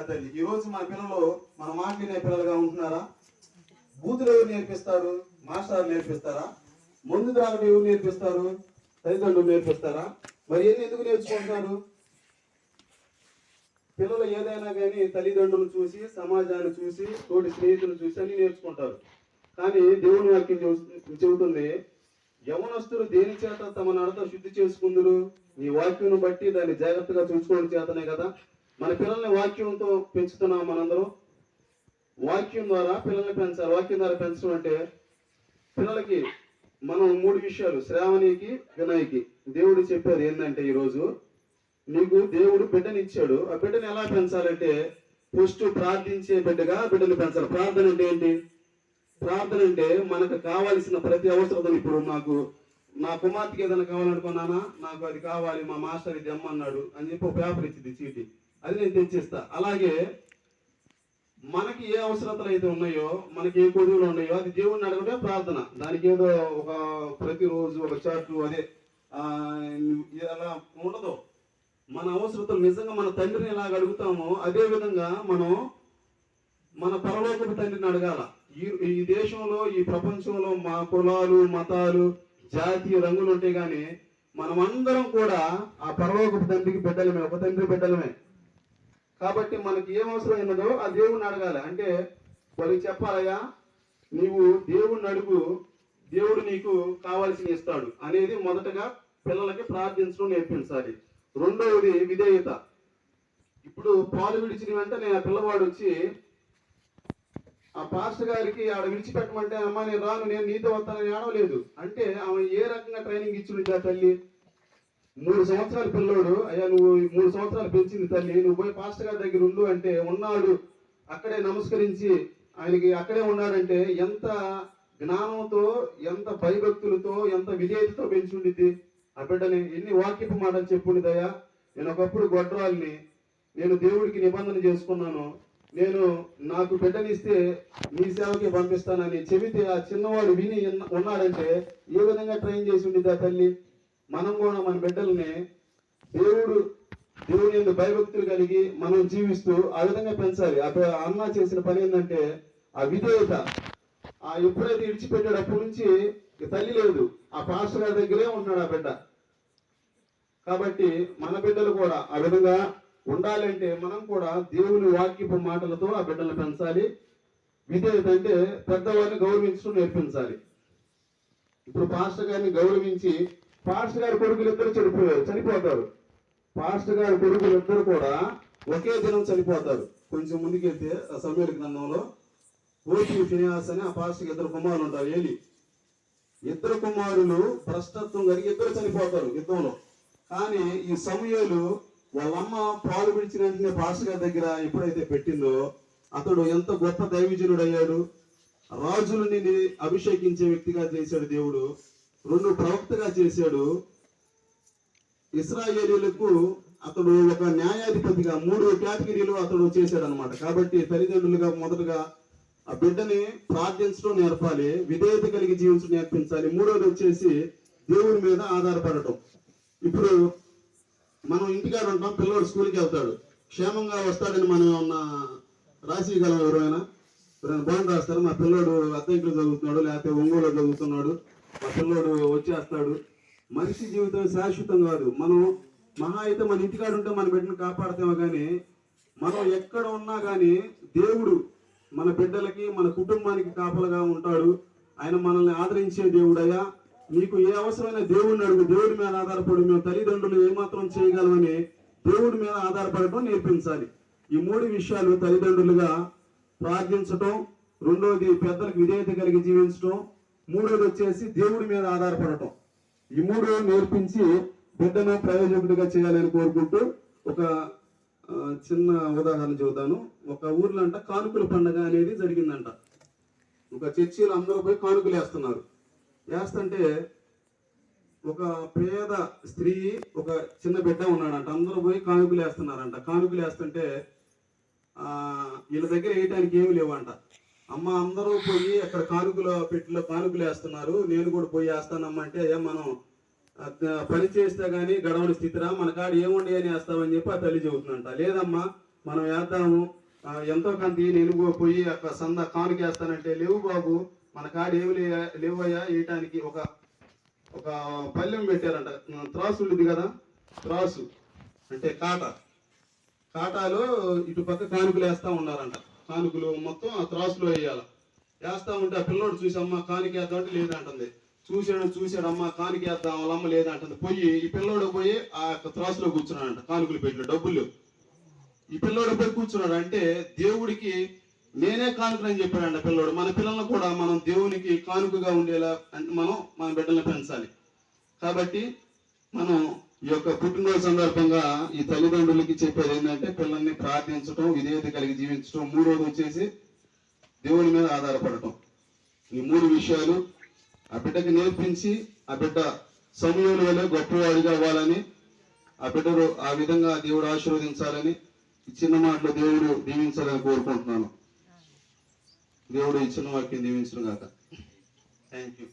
తల్లి. ఈ రోజు మన పిల్లలు మన మాట వినే పిల్లలుగా ఉంటున్నారా? బూతులు ఎవరు నేర్పిస్తారు? మాస్టర్లు నేర్పిస్తారా? ముందు త్రాగడం ఎవరు నేర్పిస్తారు? తల్లిదండ్రులు నేర్పిస్తారా? మరి ఎందుకు నేర్చుకుంటున్నారు? పిల్లలు ఏదైనా కానీ తల్లిదండ్రులు చూసి, సమాజాన్ని చూసి, తోటి స్నేహితులు చూసి అన్ని నేర్చుకుంటారు. కానీ దేవుని వాక్యం చెబుతుంది, యవనస్తులు దేని చేత తమ నడత శుద్ధి చేసుకుందరు? ఈ వాక్యం బట్టి దాన్ని జాగ్రత్తగా చూసుకోవడం చేతనే కదా మన పిల్లల్ని వాక్యంతో పెంచుతున్నాం. మనందరం వాక్యం ద్వారా పిల్లల్ని పెంచాలి. వాక్యం ద్వారా పెంచడం అంటే పిల్లలకి మనం 3 విషయాలు, శ్రావణికి, వినయ్కి దేవుడు చెప్పారు ఏంటంటే, ఈరోజు నీకు దేవుడు బిడ్డని ఇచ్చాడు. ఆ బిడ్డని ఎలా పెంచాలంటే ఫస్ట్ ప్రార్థించే బిడ్డగా బిడ్డని పెంచాలి. ప్రార్థన అంటే ఏంటి? ప్రార్థన అంటే మనకు కావాల్సిన ప్రతి అవసరం. ఇప్పుడు నా కుమార్తెకి ఏదైనా కావాలనుకున్నానా, నాకు అది కావాలి, మా మాస్టర్ ఇది అమ్మన్నాడు అని చెప్పి ఒక పేపర్ ఇచ్చింది, చీటి, అది నేను తెచ్చిస్తా. అలాగే మనకి ఏ అవసరతలు అయితే ఉన్నాయో, మనకి ఏ కొడుకులు ఉన్నాయో అది దేవుడిని అడగడమే ప్రార్థన. దానికి ఏదో ఒక ప్రతిరోజు ఒక చార్టు అదే అలా ఉండదు. మన అవసరతలు నిజంగా మన తండ్రిని ఎలా అడుగుతామో అదే విధంగా మనం మన పరలోకపు తండ్రిని అడగాల. ఈ దేశంలో, ఈ ప్రపంచంలో మా కులాలు, మతాలు, జాతీయ రంగులు ఉంటాయి, కానీ మనం అందరం కూడా ఆ పరలోకపు తండ్రికి బిడ్డలమే, ఒక తండ్రి బిడ్డలమే. కాబట్టి మనకి ఏం అవసరం ఉన్నదో ఆ దేవుణ్ణి అడగాలి. అంటే వాళ్ళకి చెప్పాలయ్యా, నీవు దేవుణ్ణి అడుగు, దేవుడు నీకు కావాల్సిన ఇస్తాడు అనేది మొదటగా పిల్లలకి ప్రార్థించడం నేర్పించాలి. రెండవది విధేయత. ఇప్పుడు పాలు విడిచిన వెంటనే ఆ పిల్లవాడు వచ్చి ఆ పాస్టర్ గారికి ఆడ విడిచిపెట్టమంటే, అమ్మ నేను రాను, నేను నీతో వస్తానని ఏడవలేదు. అంటే ఆమె ఏ రకంగా ట్రైనింగ్ ఇచ్చింది ఆ తల్లి? 3 సంవత్సరాల పిల్లోడు, అయ్యా నువ్వు 3 సంవత్సరాలు పెంచింది తల్లి, నువ్వు పోయి పాస్టర్ గారి దగ్గర ఉండు అంటే ఉన్నాడు. అక్కడే నమస్కరించి ఆయనకి అక్కడే ఉన్నాడంటే ఎంత జ్ఞానంతో, ఎంత భయభక్తులతో, ఎంత విధేయతతో పెంచుండిద్ది ఆ బిడ్డని. ఎన్ని వాక్యపు మాటలు చెప్పుండిదయ్యా, నేను ఒకప్పుడు గొడ్రాల్ని, నేను దేవుడికి నిబంధన చేసుకున్నాను, నేను నాకు బిడ్డనిస్తే మీ సేవకి పంపిస్తానని చెబితే ఆ చిన్నవాడు విని ఉన్నాడంటే ఏ విధంగా ట్రైన్ చేసి ఉండిద్ది ఆ తల్లి. మనం కూడా మన బిడ్డల్ని దేవుని యందు భయభక్తులు కలిగి మనం జీవిస్తూ ఆ విధంగా పెంచాలి. అన్న చేసిన పని ఏంటంటే ఆ విధేయత. ఎప్పుడైతే విడిచిపెట్టాడు అప్పటి నుంచి తల్లి లేదు, ఆ పాస్టర్ గారి దగ్గరే ఉంటున్నాడు ఆ బిడ్డ. కాబట్టి మన బిడ్డలు కూడా ఆ విధంగా ఉండాలంటే మనం కూడా దేవుని వాక్యపు మాటలతో ఆ బిడ్డలను పెంచాలి. విధేయత అంటే పెద్దవారిని గౌరవించడం నేర్పించాలి. ఇప్పుడు పాస్టర్ గారిని గౌరవించి, పాస్టర్ గారి కొడుకులు ఇద్దరు చనిపోతారు. పాస్టర్ గారి కొడుకులు ఇద్దరు కూడా ఒకే దినం చనిపోతారు. కొంచెం ముందుకెళ్తే ఆ సమూయేలు గ్రంథంలో హోఫీ, ఫినెహాస్ అని ఆ పాస్టర్ 2 కుమారులు ఉంటారు. ఏలి 2 కుమారులు భ్రష్టత్వం కలిగి ఇద్దరు చనిపోతారు యుద్ధంలో. కానీ ఈ సమూయేలు వాళ్ళమ్మ పాలు విడిచిన వెంటనే పాస్టర్ గారి దగ్గర ఎప్పుడైతే పెట్టిందో అతడు ఎంత గొప్ప దైవజనుడు అయ్యాడు. రాజులని అభిషేకించే వ్యక్తిగా చేశాడు దేవుడు. 2 ప్రవక్తగా చేశాడు. ఇశ్రాయేలీయులకు అతడు ఒక న్యాయాధిపతిగా 3 కేటగిరీలు అతడు చేశాడు అనమాట. కాబట్టి తల్లిదండ్రులుగా మొదటగా ఆ బిడ్డని ప్రార్థించడం నేర్పాలి, విధేయత కలిగి జీవించడం నేర్పించాలి. 3వది వచ్చేసి దేవుని మీద ఆధారపడటం. ఇప్పుడు మనం ఇంటికాడ ఉంటాం, పిల్లవాడు స్కూల్కి వెళ్తాడు, క్షేమంగా వస్తాడని మనం ఏమన్నా రాసిగలం? ఎవరైనా బాండ్ రాస్తారు, మా పిల్లోడు అద్దెంట్లో చదువుతున్నాడు, లేకపోతే ఒంగోలు చదువుతున్నాడు, మా పిల్లోడు వచ్చేస్తాడు. మనిషి జీవితం శాశ్వతం కాదు. మనం మహా అయితే మన ఇంటికాడ ఉంటే మన బిడ్డను కాపాడతామో, కానీ మనం ఎక్కడ ఉన్నా కానీ దేవుడు మన బిడ్డలకి, మన కుటుంబానికి కాపలుగా ఉంటాడు. ఆయన మనల్ని ఆదరించే దేవుడయ్యా, నీకు ఏ అవసరమైన దేవుడిని అడుగు, దేవుడి మీద ఆధారపడి. మేము తల్లిదండ్రులు ఏమాత్రం చేయగలమని దేవుడి మీద ఆధారపడటం నేర్పించాలి. ఈ 3 విషయాలు తల్లిదండ్రులుగా ప్రార్థించటం, రెండోది పెద్దలకు విధేయత కలిగి జీవించటం, 3వది వచ్చేసి దేవుడి మీద ఆధారపడటం. ఈ 3 నేర్పించి బిడ్డను ప్రయోజకుడిగా చేయాలని కోరుకుంటూ ఒక చిన్న ఉదాహరణ చెబుతాను. ఒక ఊర్లో అంట కానుకల పండుగ అనేది జరిగిందంట. ఒక చర్చిలో అందరూ పోయి కానుకలు వేస్తున్నారు. వేస్తుంటే ఒక పేద స్త్రీ, ఒక చిన్న బిడ్డ ఉన్నాడంట. అందరూ పోయి కానుకలు వేస్తున్నారంట. కానుకలు వేస్తుంటే వీళ్ళ దగ్గర వేయటానికి ఏమి లేవంట. అమ్మ అందరూ పోయి అక్కడ కానుకల పెట్టిలో కానుకలు వేస్తున్నారు, నేను కూడా పోయి వేస్తానమ్మా అంటే, మనం పని చేస్తే గానీ గడవని స్థితిరా, మన కాడ ఏముండే అని వేస్తామని చెప్పి ఆ తల్లి చెబుతుందంట. లేదమ్మా, మనం వేద్దాము, ఎంతో కొంత నేను పోయి అక్కడ సంద కానుక వేస్తానంటే, లేవు బాబు మన కాడ ఏమి లేవయ్యా వేయటానికి. ఒక ఒక పల్లెం పెట్టారంట, త్రాసు ఉండేది కదా, త్రాసు అంటే కాటాలో ఇటు పక్క కానుకలు వేస్తా ఉన్నారంట. కానుకలు మొత్తం ఆ త్రాసులో వేస్తా ఉంటే ఆ పిల్లోడు చూసి అమ్మ కానుక వేద్దాం అంటే లేదంటుంది. చూశాడు అమ్మ కానుక వేద్దాం వాళ్ళమ్మ లేదంటుంది. పోయి ఈ పిల్లోడు పోయి ఆ యొక్క త్రాసులో కూర్చున్నాడంట, కానుకలు పెట్టిన డబ్బులు. ఈ పిల్లోడు పోయి కూర్చున్నాడు. అంటే దేవుడికి నేనే కానుకని చెప్పాడంట పిల్లోడు. మన పిల్లలను కూడా మనం దేవునికి కానుకగా ఉండేలా మనం మన బిడ్డలను పెంచాలి. కాబట్టి మనం ఈ యొక్క పుట్టినరోజు సందర్భంగా ఈ తల్లిదండ్రులకి చెప్పేది ఏంటంటే, పిల్లల్ని ప్రార్థించడం, విధేయత కలిగి జీవించడం, మూడోది వచ్చేసి దేవుని మీద ఆధారపడటం. ఈ 3 విషయాలు ఆ బిడ్డకి నేర్పించి ఆ బిడ్డ సమయంలో వల్ల గొప్పవాడిగా అవ్వాలని, ఆ బిడ్డను ఆ విధంగా దేవుడు ఆశీర్వదించాలని, ఈ చిన్న మాటలో దేవుడు దీవించాలని కోరుకుంటున్నాను. దేవుడు ఈ చిన్న వాక్యం దీవించను గాక. Thank you.